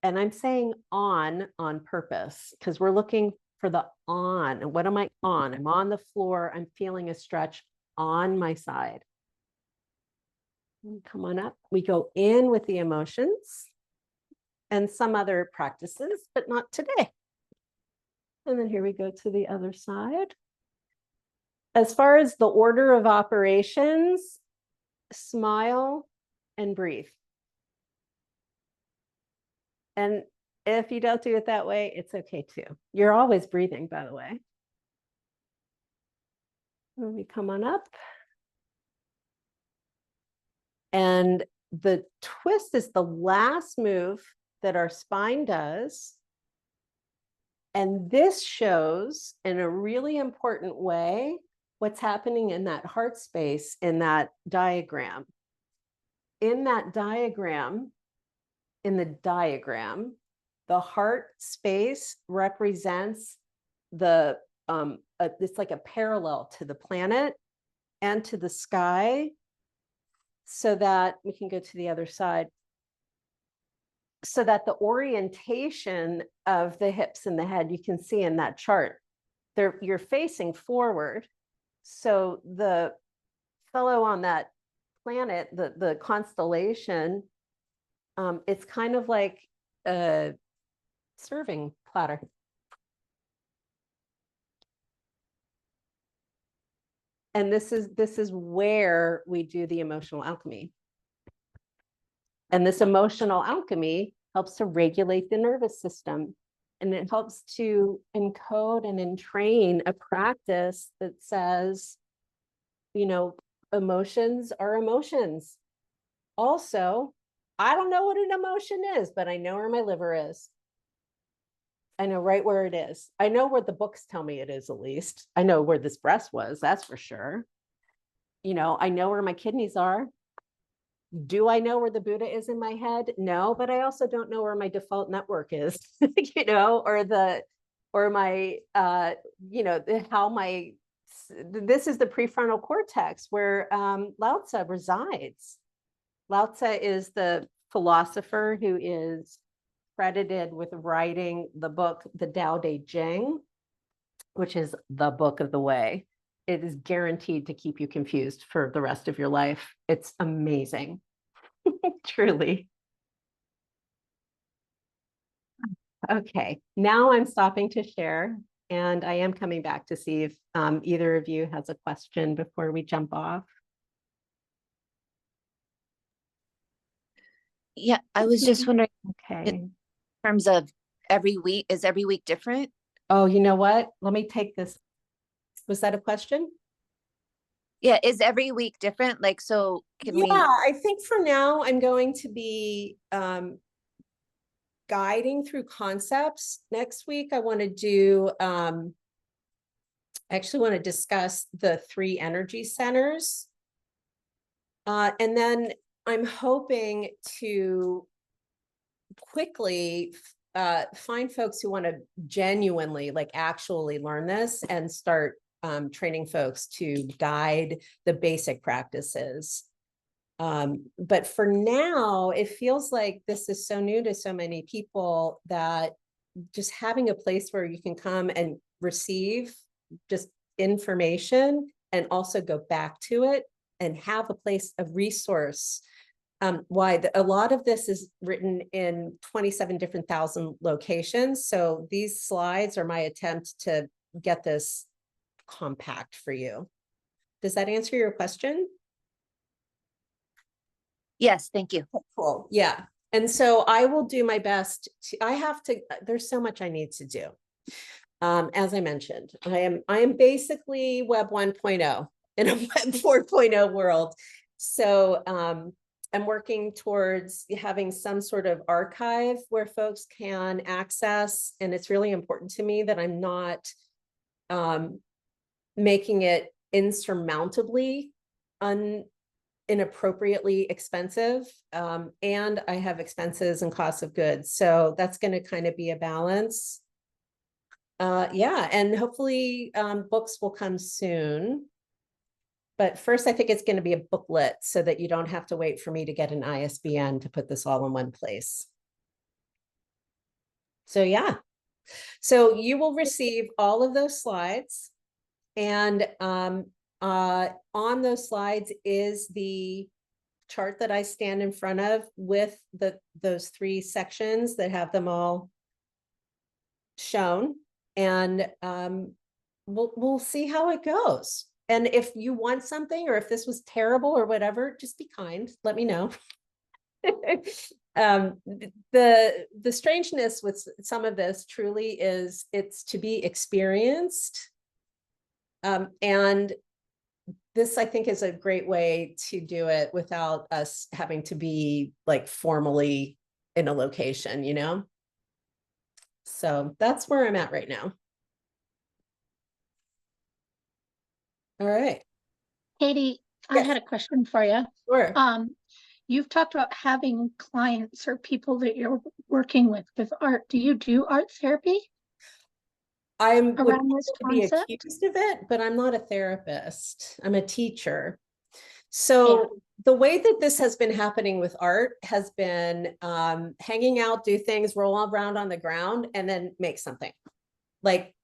And I'm saying on purpose because we're looking for the on. And what am I on? I'm on the floor. I'm feeling a stretch on my side. Come on up. We go in with the emotions and some other practices, but not today. And then here we go to the other side. As far as the order of operations, smile and breathe. And if you don't do it that way, it's okay too. You're always breathing, by the way. Let me come on up. And the twist is the last move that our spine does. And this shows in a really important way what's happening in that heart space in that diagram. In that diagram, the heart space represents it's like a parallel to the planet and to the sky, so that we can go to the other side, so that the orientation of the hips and the head, you can see in that chart, you're facing forward. So the fellow on that planet, the constellation, it's kind of like a serving platter. And this is where we do the emotional alchemy. And this emotional alchemy helps to regulate the nervous system. And it helps to encode and entrain a practice that says, emotions are emotions. Also, I don't know what an emotion is, but I know where my liver is. I know right where it is. I know where the books tell me it is, at least. I know where this breast was, that's for sure. I know where my kidneys are. Do I know where the Buddha is in my head? No, but I also don't know where my default network is, or my, how my, this is the prefrontal cortex where Lao Tzu resides. Lao Tzu is the philosopher who is credited with writing the book, the Tao Te Ching, which is the book of the way. It is guaranteed to keep you confused for the rest of your life. It's amazing, truly. Okay, now I'm stopping to share, and I am coming back to see if either of you has a question before we jump off. Yeah, I was just wondering Okay. in terms of every week, is every week different? Oh, you know what? Let me take this. Was that a question? Yeah, is every week different? Like, so can we? Yeah, I think for now I'm going to be guiding through concepts. Next week, I want to do, I actually want to discuss the 3 energy centers. And then I'm hoping to quickly find folks who want to genuinely, like actually learn this and start training folks to guide the basic practices. But for now, it feels like this is so new to so many people that just having a place where you can come and receive just information and also go back to it and have a place of resource. A lot of this is written in 27 different thousand locations. So these slides are my attempt to get this compact for you. Does that answer your question? Yes, thank you. Cool. Yeah. And so I will do my best there's so much I need to do. As I mentioned, I am basically Web 1.0 in a Web 4.0 world. So I'm working towards having some sort of archive where folks can access, and it's really important to me that I'm not making it insurmountably inappropriately expensive. And I have expenses and costs of goods. So that's going to kind of be a balance. Yeah, and hopefully books will come soon. But first, I think it's going to be a booklet so that you don't have to wait for me to get an ISBN to put this all in one place. So yeah, so you will receive all of those slides, and on those slides is the chart that I stand in front of with those 3 sections that have them all shown. and we'll see how it goes. And if you want something, or if this was terrible or whatever, just be kind. Let me know. The strangeness with some of this truly is it's to be experienced. And this, I think, is a great way to do it without us having to be like formally in a location, you know? So that's where I'm at right now. All right. Katie, I Yes. had a question for you. Sure. You've talked about having clients or people that you're working with art. Do you do art therapy I would around this be concept? accused of it, but I'm not a therapist. I'm a teacher. Yeah. So the way that this has been happening with art has been hanging out, do things, roll around on the ground, and then make something like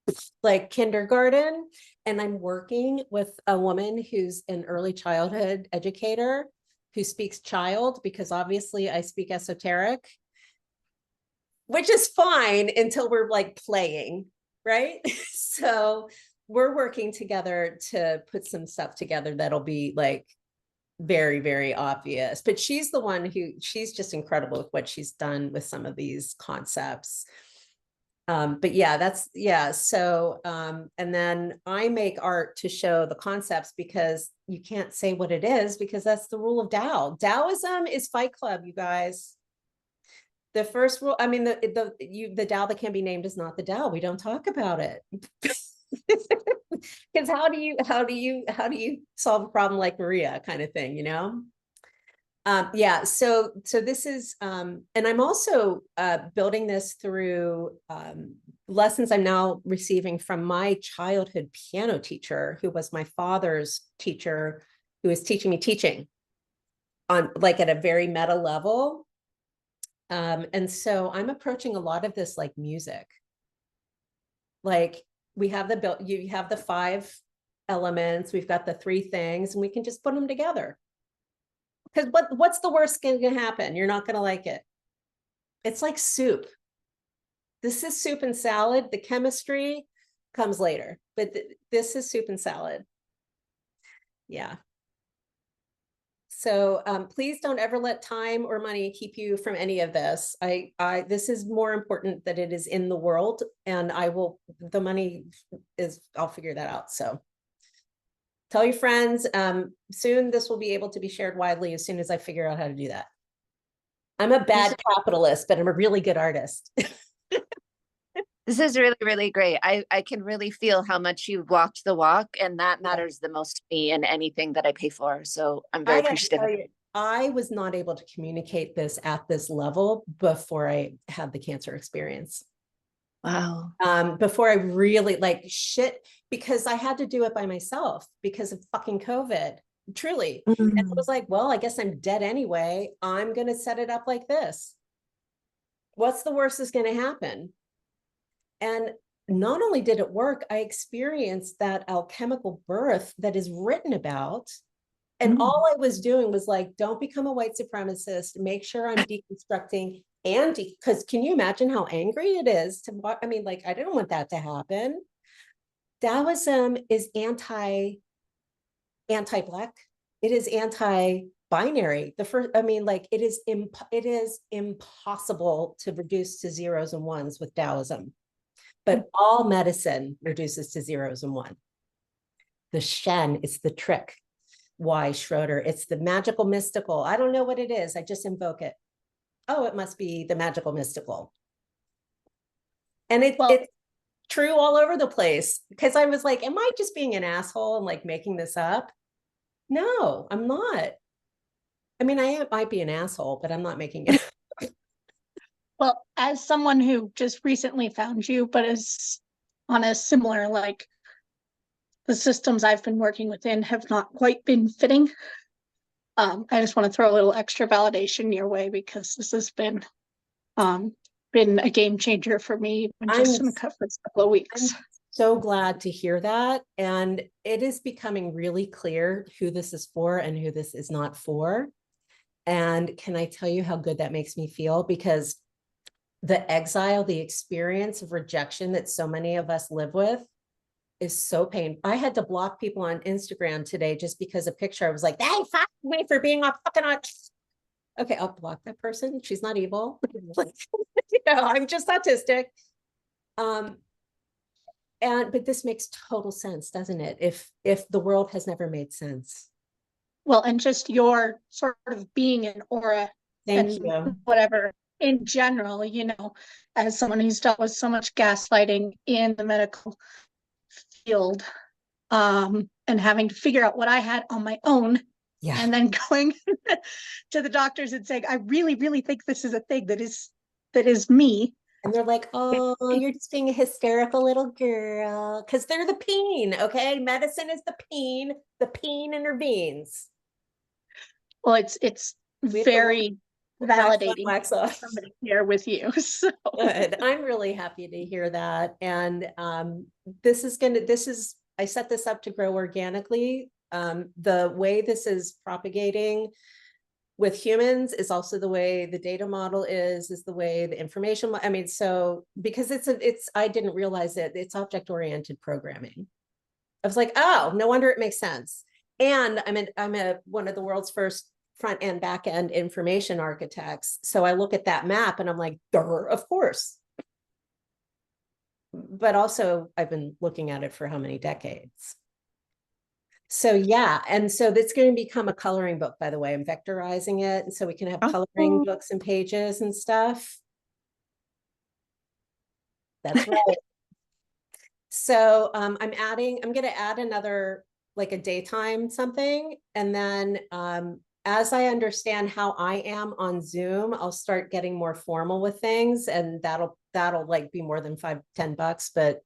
kindergarten. And I'm working with a woman who's an early childhood educator who speaks child, because obviously I speak esoteric, which is fine until we're like playing, right? So we're working together to put some stuff together that'll be like very, very obvious. But she's the one she's just incredible with what she's done with some of these concepts. But yeah, so and then I make art to show the concepts, because you can't say what it is, because that's the rule of Tao. Taoism is Fight Club, you guys. The first rule, I mean, the Tao that can be named is not the Tao. We don't talk about it. Because how do you solve a problem like Maria kind of thing, you know? Yeah, so this is, and I'm also building this through lessons I'm now receiving from my childhood piano teacher, who was my father's teacher, who was teaching me teaching on like at a very meta level. And so I'm approaching a lot of this like music. Like we have you have the 5 elements, we've got the 3 things, and we can just put them together. Because what's the worst going to happen? You're not going to like it. It's like soup. This is soup and salad. The chemistry comes later, but this is soup and salad. Yeah. So please don't ever let time or money keep you from any of this. This is more important that it is in the world, and the money is, I'll figure that out. So tell your friends. Soon this will be able to be shared widely as soon as I figure out how to do that. I'm a bad capitalist, but I'm a really good artist. This is really, really great. I can really feel how much you've walked the walk, and that matters the most to me in anything that I pay for. So I'm very appreciative. I was not able to communicate this at this level before I had the cancer experience. Wow. Before I really like shit, because I had to do it by myself because of fucking COVID, truly. And I was like, well, I guess I'm dead anyway. I'm going to set it up like this. What's the worst that's going to happen? And not only did it work, I experienced that alchemical birth that is written about. And all I was doing was like, don't become a white supremacist, make sure I'm deconstructing. And because can you imagine how angry it is to what? I mean, like, I didn't want that to happen. Taoism is anti-black. It is anti-binary. I mean, like, it is impossible to reduce to zeros and ones with Taoism. But all medicine reduces to zeros and one. The Shen is the trick. Why Schroeder? It's the magical mystical. I don't know what it is. I just invoke it. Oh, it must be the magical mystical. And it's true all over the place, because I was like, am I just being an asshole and like making this up? No, I'm not. I mean, might be an asshole, but I'm not making it. Well, as someone who just recently found you, but is on a similar, like, the systems I've been working within have not quite been fitting. I just want to throw a little extra validation your way, because this has been a game changer for me in just in the first couple of weeks. I'm so glad to hear that. And it is becoming really clear who this is for and who this is not for. And can I tell you how good that makes me feel? Because the exile, the experience of rejection that so many of us live with is so painful. I had to block people on Instagram today just because a picture, I was like, they fucked me for being a fucking okay, I'll block that person. She's not evil. Like, I'm just autistic. But this makes total sense, doesn't it? If the world has never made sense. Well, and just your sort of being an aura Thank and you. whatever in general, as someone who's dealt with so much gaslighting in the medical field, and having to figure out what I had on my own. Yeah. And then going to the doctors and saying, I really, really think this is a thing that is me. And they're like, oh, you're just being a hysterical little girl. Because they're the peen, okay? Medicine is the peen intervenes. Well, it's very validating wax off. somebody here with you. So good. I'm really happy to hear that. And I set this up to grow organically. The way this is propagating with humans is also the way the data model is the way the information, I mean, so because I didn't realize it's object-oriented programming. I was like, oh, no wonder it makes sense. And I'm one of the world's first front and back end information architects. So I look at that map and I'm like, duh, of course. But also I've been looking at it for how many decades? So yeah, and so that's going to become a coloring book, by the way. I'm vectorizing it, and so we can have coloring books and pages and stuff. That's right. So I'm going to add another, like a daytime something, and then as I understand how I am on Zoom, I'll start getting more formal with things, and that'll like be more than $5-10, but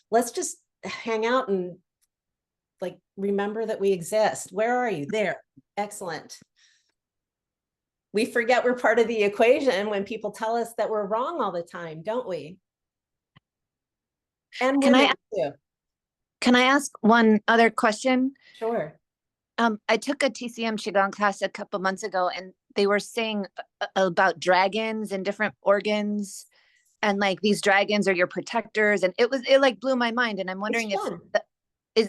let's just hang out and like remember that we exist. Where are you? There. Excellent. We forget we're part of the equation when people tell us that we're wrong all the time, don't we? And Can I ask one other question? Sure. I took a TCM Qigong class a couple months ago, and they were saying about dragons and different organs, and like these dragons are your protectors, and it like blew my mind. And I'm wondering if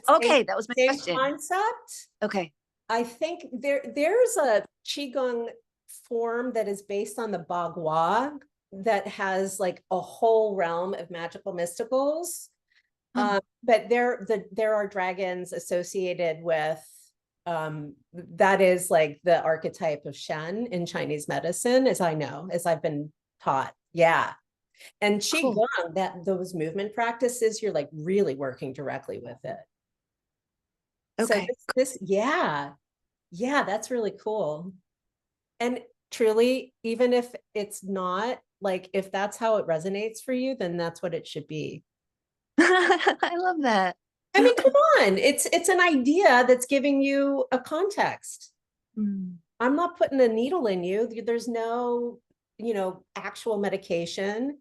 okay, that was my question. Concept. Okay. I think there's a Qigong form that is based on the Bagua that has like a whole realm of magical mysticals. But there are dragons associated with that is like the archetype of Shen in Chinese medicine, as I've been taught. Yeah. And Qigong, those movement practices, you're like really working directly with it. Okay. So yeah, that's really cool. And truly, even if it's not, like, if that's how it resonates for you, then that's what it should be. I love that. I mean, come on, it's an idea that's giving you a context. I'm not putting a needle in you. There's no, actual medication.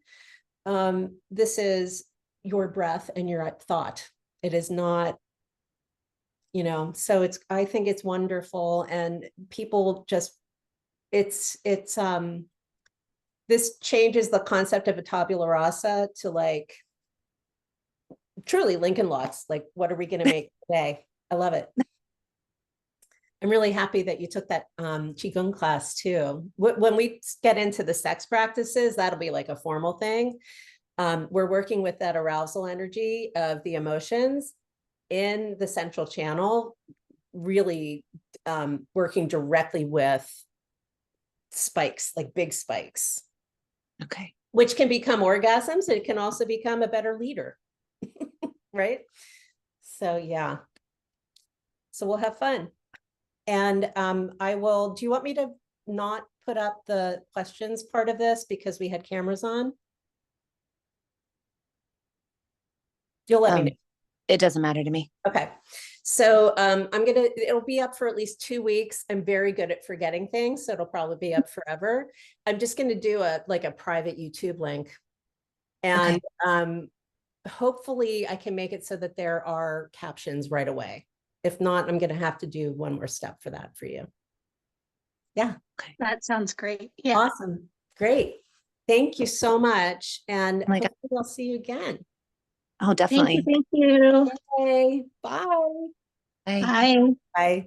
This is your breath and your thought. It is not, so I think it's wonderful. And people just, this changes the concept of a tabula rasa to like truly Lincoln Logs. Like, what are we going to make today? I love it. I'm really happy that you took that Qigong class too. When we get into the sex practices, that'll be like a formal thing. We're working with that arousal energy of the emotions in the central channel, really working directly with spikes, like big spikes. Okay. Which can become orgasms. It can also become a better leader. Right? So yeah. So we'll have fun. And do you want me to not put up the questions part of this because we had cameras on? You'll let me know. It doesn't matter to me. Okay. So it'll be up for at least 2 weeks. I'm very good at forgetting things, so it'll probably be up forever. I'm just going to do a private YouTube link. And hopefully I can make it so that there are captions right away. If not, I'm going to have to do one more step for that for you. Yeah. That sounds great. Yeah. Awesome. Great. Thank you so much. And my God. hopefully I'll see you again. Oh, Thank you, definitely. thank you. Okay, bye. Bye. Bye. Bye.